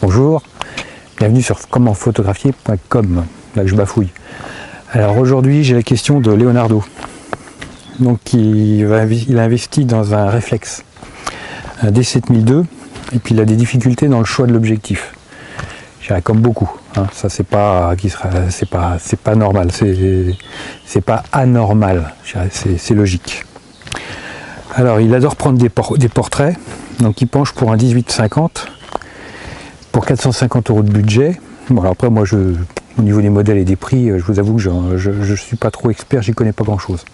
Bonjour, bienvenue sur commentphotographier.com, là que je bafouille. Alors aujourd'hui j'ai la question de Leonardo. Donc il a investi dans un réflexe, un D7002, et puis il a des difficultés dans le choix de l'objectif. Comme beaucoup, hein. Ça c'est pas normal, c'est pas anormal, c'est logique. Alors il adore prendre des portraits, donc il penche pour un 18-50 pour 450 € de budget. Bon, alors après moi au niveau des modèles et des prix, je vous avoue que je suis pas trop expert, j'y connais pas grand chose.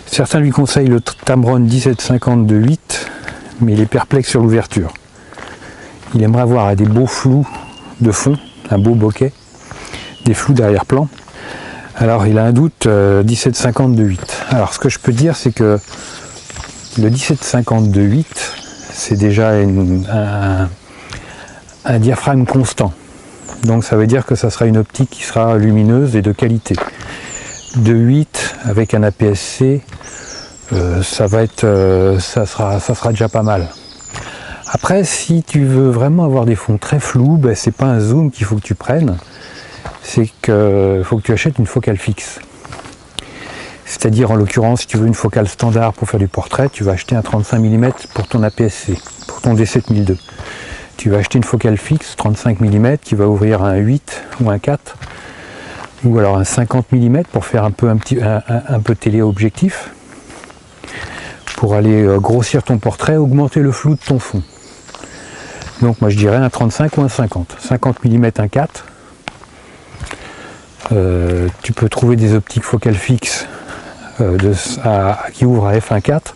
Certains lui conseillent le Tamron 1750 de 8, mais il est perplexe sur l'ouverture. Il aimerait avoir des beaux flous de fond, un beau bokeh, des flous d'arrière-plan. Alors il a un doute 1750 de 8. Alors ce que je peux dire, c'est que le 1750 de 8, c'est déjà un diaphragme constant. Donc ça veut dire que ça sera une optique qui sera lumineuse et de qualité. De 8 avec un APS-C, ça sera déjà pas mal. Après, si tu veux vraiment avoir des fonds très flous, ben, c'est pas un zoom qu'il faut que tu prennes, c'est qu'il faut que tu achètes une focale fixe. C'est-à-dire, en l'occurrence, si tu veux une focale standard pour faire du portrait, tu vas acheter un 35 mm pour ton APS-C, pour ton D7002. Tu vas acheter une focale fixe, 35 mm, qui va ouvrir un 8 ou un 4, ou alors un 50 mm pour faire un peu téléobjectif, pour aller grossir ton portrait, augmenter le flou de ton fond. Donc moi je dirais un 35 ou un 50. 50 mm, un 4. Tu peux trouver des optiques focales fixes qui ouvrent à f1.4.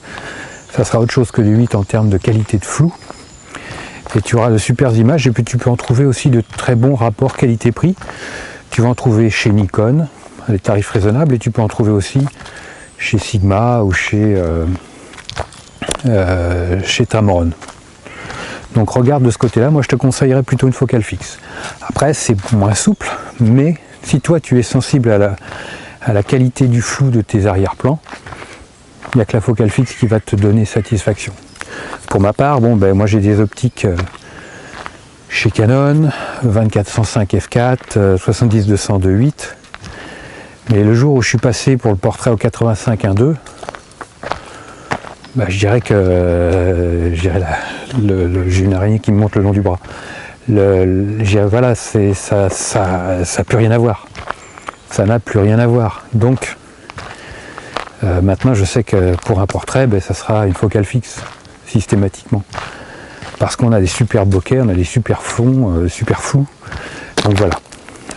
Ça sera autre chose que du 8 en termes de qualité de flou. Et tu auras de super images. Et puis tu peux en trouver aussi de très bons rapports qualité-prix. Tu vas en trouver chez Nikon, à des tarifs raisonnables. Et tu peux en trouver aussi chez Sigma ou chez Tamron. Donc regarde de ce côté-là. Moi je te conseillerais plutôt une focale fixe. Après c'est moins souple, mais si toi tu es sensible à la qualité du flou de tes arrière-plans, il n'y a que la focale fixe qui va te donner satisfaction. Pour ma part, bon, ben, moi j'ai des optiques chez Canon, 24-105 f4, 70-200 de 8. Mais le jour où je suis passé pour le portrait au 85-1.2, ben, je dirais que j'ai une araignée qui me monte le long du bras. Voilà, ça n'a plus rien à voir. Ça n'a plus rien à voir. Donc, maintenant, je sais que pour un portrait, ben, ça sera une focale fixe, systématiquement. Parce qu'on a des super bokeh, on a des super fonds, super flous. Donc voilà.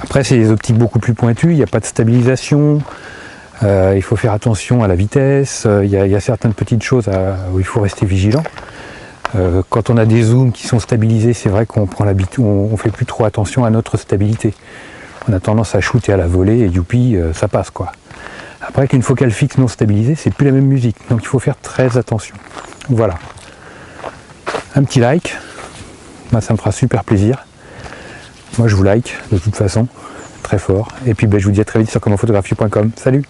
Après, c'est des optiques beaucoup plus pointues, il n'y a pas de stabilisation. Il faut faire attention à la vitesse. Il y a certaines petites choses où il faut rester vigilant. Quand on a des zooms qui sont stabilisés, c'est vrai qu'on prend l'habitude, on fait plus trop attention à notre stabilité. On a tendance à shooter à la volée et youpi, ça passe quoi. Après, avec une focale fixe non stabilisée, c'est plus la même musique. Donc il faut faire très attention. Voilà. Un petit like, moi ça me fera super plaisir. Moi je vous like de toute façon, très fort. Et puis ben, je vous dis à très vite sur commentphotographier.com. Salut!